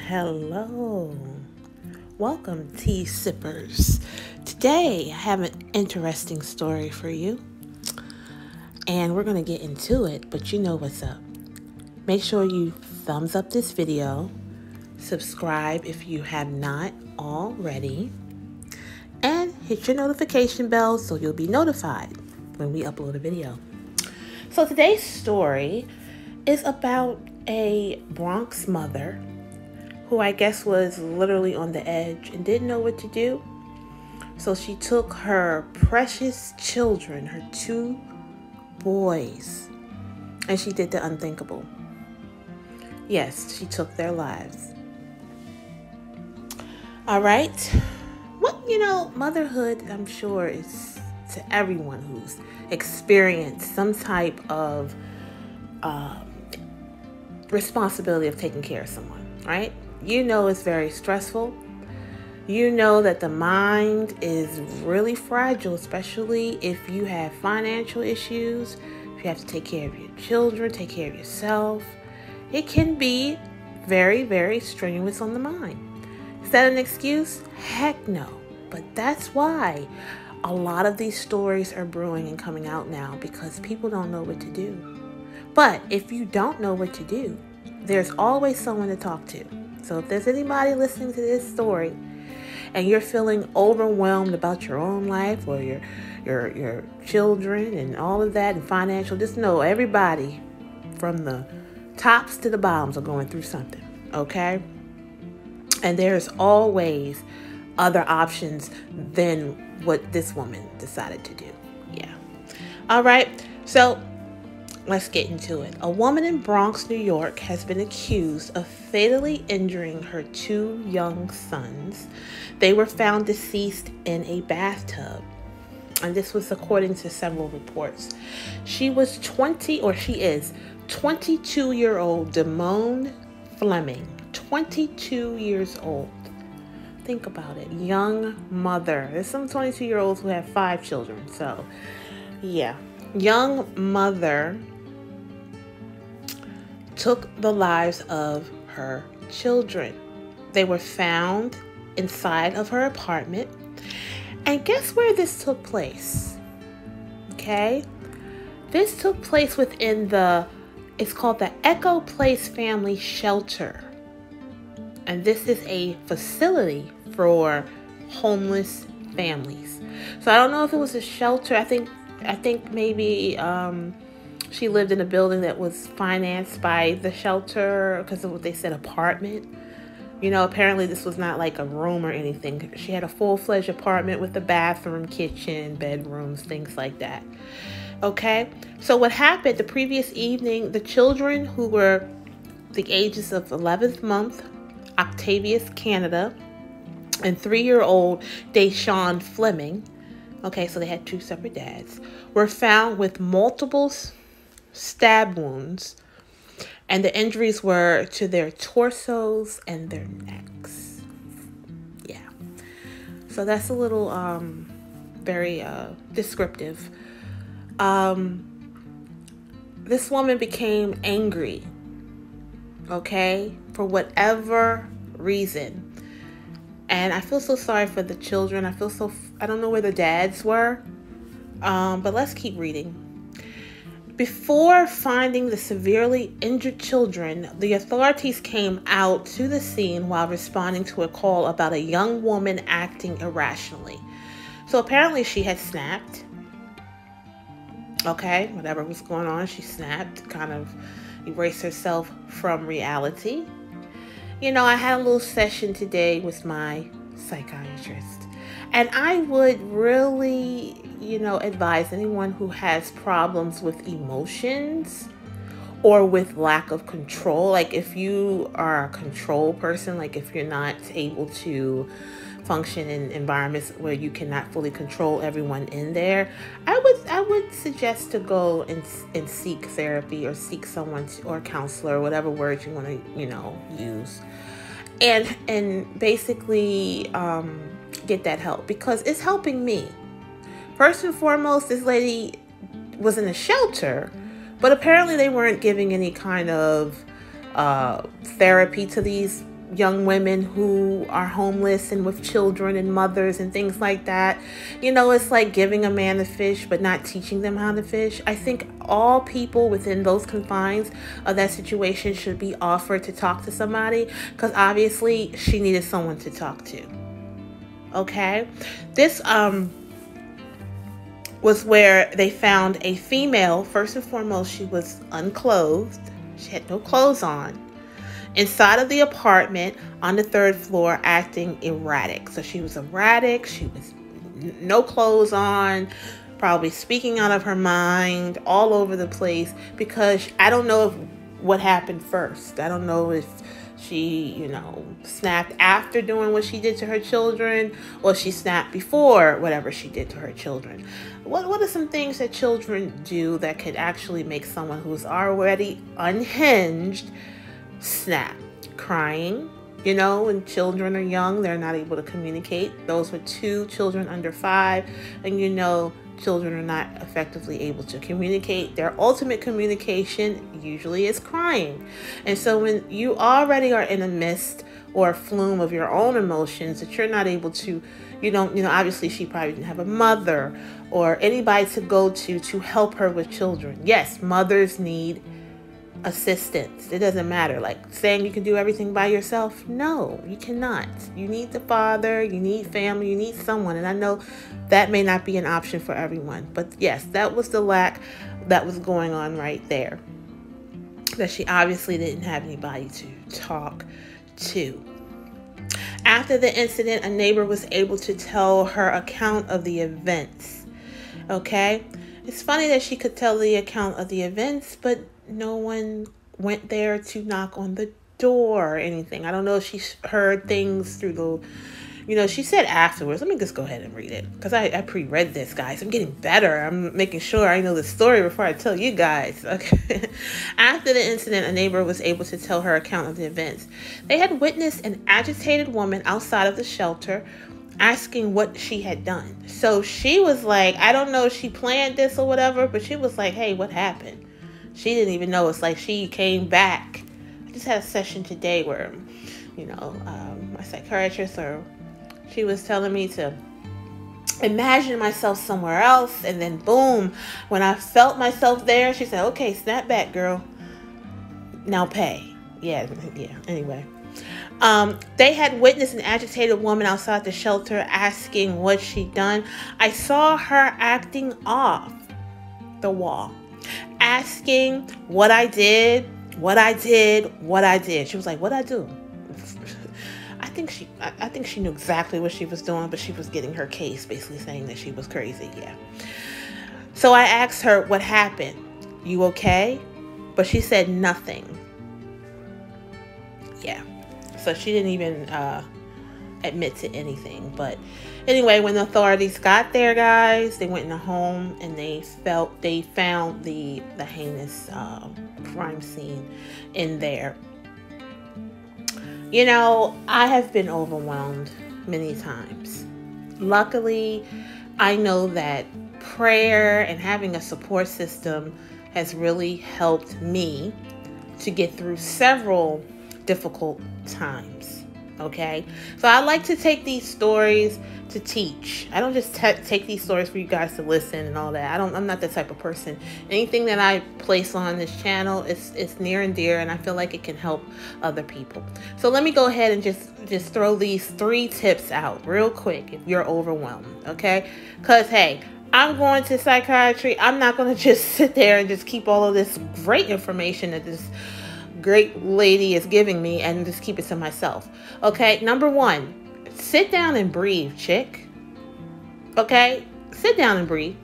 Hello. Welcome, tea sippers. Today, I have an interesting story for you. And we're going to get into it, but you know what's up. Make sure you thumbs up this video, subscribe if you have not already, and hit your notification bell so you'll be notified when we upload a video. So today's story is about a Bronx mother who I guess was literally on the edge and didn't know what to do. So she took her precious children, her 2 boys, and she did the unthinkable. Yes, she took their lives. All right. Well, motherhood, I'm sure, is to everyone who's experienced some type of responsibility of taking care of someone, right? You know it's very stressful. You know that the mind is really fragile, especially if you have financial issues, if you have to take care of your children, take care of yourself. It can be very, very strenuous on the mind. Is that an excuse? Heck no. But that's why a lot of these stories are brewing and coming out now, because people don't know what to do. But if you don't know what to do, there's always someone to talk to. So if there's anybody listening to this story and you're feeling overwhelmed about your own life or your children and all of that and financial, just know everybody from the tops to the bottoms are going through something, okay? And there's always other options than what this woman decided to do. Yeah. All right. So let's get into it. A woman in Bronx, New York has been accused of fatally injuring her 2 young sons. They were found deceased in a bathtub. And this was according to several reports. She is 22-year-old Damone Fleming. 22 years old. Think about it. Young mother. There's some 22-year-olds who have 5 children. So, yeah. Young mother took the lives of her children. They were found inside of her apartment. And guess where this took place? Okay? This took place within it's called the Echo Place Family Shelter. And this is a facility for homeless families. So I don't know if it was a shelter. I think maybe she lived in a building that was financed by the shelter, because of what they said, apartment. Apparently this was not like a room or anything. She had a full-fledged apartment with a bathroom, kitchen, bedrooms, things like that. Okay? So what happened the previous evening, the children, who were the ages of 11th month, Octavius Canada, and 3-year-old Deshawn Fleming, okay, so they had 2 separate dads, were found with multiple stab wounds, and the injuries were to their torsos and their necks. Yeah. So that's a little very descriptive. This woman became angry, okay, for whatever reason. And I feel so sorry for the children. I don't know where the dads were. But let's keep reading. Before finding the severely injured children, the authorities came out to the scene while responding to a call about a young woman acting irrationally. So apparently she had snapped. Okay, whatever was going on, she snapped, kind of erased herself from reality. I had a little session today with my psychiatrist. And I would really, advise anyone who has problems with emotions or with lack of control. Like if you are a control person, like if you're not able to function in environments where you cannot fully control everyone in there, I would suggest to go and seek therapy, or seek someone or a counselor, whatever words you want to, use. And basically get that help, because it's helping me. First and foremost, this lady was in a shelter, but apparently they weren't giving any kind of therapy to these young women who are homeless and with children and mothers and things like that. It's like giving a man a fish but not teaching them how to fish. I think all people within those confines of that situation should be offered to talk to somebody, because obviously she needed someone to talk to. Okay? This was where they found a female. First and foremost, she was unclothed. She had no clothes on, inside of the apartment on the 3rd floor, acting erratic. So she was erratic. She was no clothes on, probably speaking out of her mind, all over the place, because I don't know what happened first. I don't know if she, snapped after doing what she did to her children, or she snapped before whatever she did to her children. What are some things that children do that could actually make someone who's already unhinged snap? Crying. When children are young, they're not able to communicate. Those with 2 children under 5, and children are not effectively able to communicate. Their ultimate communication usually is crying. And so when you already are in a mist or a flume of your own emotions that you're not able to, obviously she probably didn't have a mother or anybody to go to help her with children. Yes, mothers need assistance. It doesn't matter. Like saying you can do everything by yourself. No, you cannot. You need the father, you need family, you need someone. And I know that may not be an option for everyone. But yes, that was the lack that was going on right there. That she obviously didn't have anybody to talk to. After the incident, a neighbor was able to tell her account of the events. Okay? It's funny that she could tell the account of the events, but no one went there to knock on the door or anything. I don't know if she heard things through the, she said afterwards. Let me just go ahead and read it, because I pre-read this, guys. I'm getting better. I'm making sure I know the story before I tell you guys. Okay. After the incident, a neighbor was able to tell her account of the events. They had witnessed an agitated woman outside of the shelter asking what she had done. So she was like, I don't know if she planned this or whatever, but she was like, hey, what happened? She didn't even know. It's like she came back. I just had a session today where, my psychiatrist, she was telling me to imagine myself somewhere else. And then boom, when I felt myself there, she said, okay, snap back, girl. Now pay. Yeah. Anyway. They had witnessed an agitated woman outside the shelter asking what she'd done. I saw her acting off the wall, asking what I did. She was like, what I do? I think she knew exactly what she was doing, but she was getting her case, basically saying that she was crazy. Yeah. So I asked her what happened. You okay? But she said nothing. Yeah. So she didn't even admit to anything. But anyway, when the authorities got there, guys, they went in the home and they found the heinous crime scene in there. I have been overwhelmed many times. Luckily, I know that prayer and having a support system has really helped me to get through several difficult times. Okay, so I like to take these stories to teach. I don't just take these stories for you guys to listen and all that. I'm not that type of person. Anything that I place on this channel is near and dear, and I feel like it can help other people. So let me go ahead and just throw these 3 tips out real quick if you're overwhelmed. Okay, because hey, I'm going to psychiatry. I'm not going to just sit there and just keep all of this great information that this great lady is giving me and just keep it to myself. Okay, number 1, sit down and breathe, chick. Okay, sit down and breathe.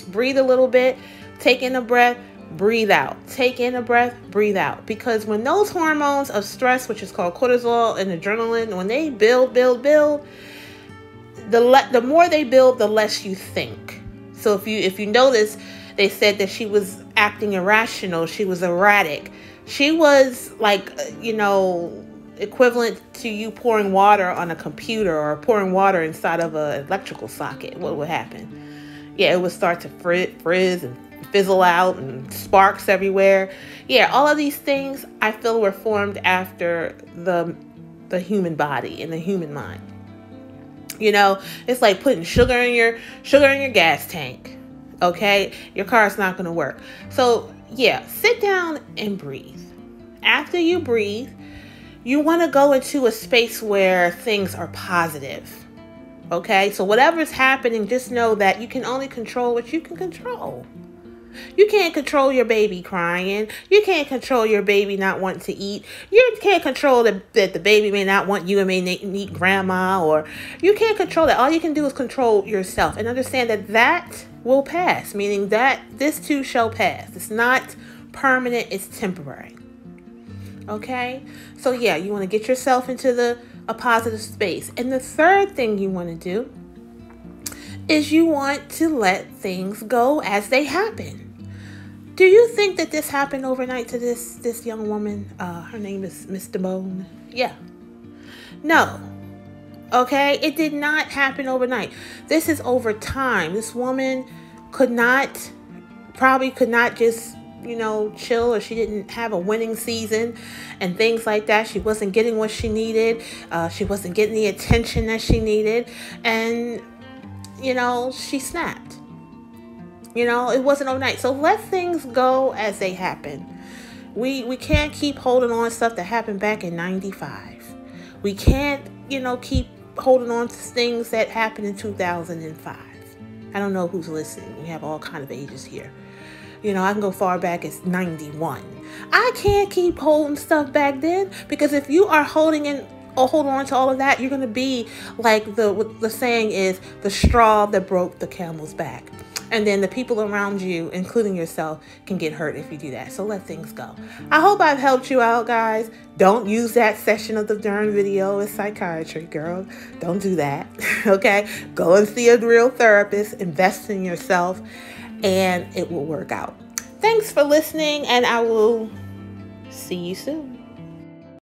Breathe a little bit. Take in a breath, breathe out. Take in a breath, breathe out. Because when those hormones of stress, which is called cortisol and adrenaline, when they build, the more they build, the less you think. So if you notice, they said that she was acting irrational. She was erratic. She was like, equivalent to you pouring water on a computer or pouring water inside of an electrical socket. What would happen? Yeah, it would start to frizz and fizzle out and sparks everywhere. Yeah, all of these things I feel were formed after the the human body and the human mind. It's like putting sugar in your gas tank. Okay, your car's not going to work. So yeah, sit down and breathe. After you breathe, you want to go into a space where things are positive. Okay, so whatever's happening, just know that you can only control what you can control. You can't control your baby crying. You can't control your baby not wanting to eat. You can't control that the baby may not want you and may need grandma, or you can't control that. All you can do is control yourself and understand that will pass, meaning that this too shall pass. It's not permanent, it's temporary. Okay? So yeah, you want to get yourself into a positive space. And the third thing you want to do is you want to let things go as they happen. Do you think that this happened overnight to this young woman? Her name is Miss Damone. Yeah. No. Okay? It did not happen overnight. This is over time. This woman probably could not just, chill, or she didn't have a winning season and things like that. She wasn't getting what she needed. She wasn't getting the attention that she needed. And she snapped. It wasn't overnight. So let things go as they happen. We can't keep holding on to stuff that happened back in 95. We can't, keep holding on to things that happened in 2005. I don't know who's listening. We have all kind of ages here. I can go far back as 91. I can't keep holding stuff back then, because if you are holding on to all of that, you're going to be like what the saying is, the straw that broke the camel's back. And then the people around you, including yourself, can get hurt if you do that. So let things go. I hope I've helped you out, guys. Don't use that section of the darn video as psychiatry, girl. Don't do that. Okay? Go and see a real therapist. Invest in yourself, and it will work out. Thanks for listening, and I will see you soon.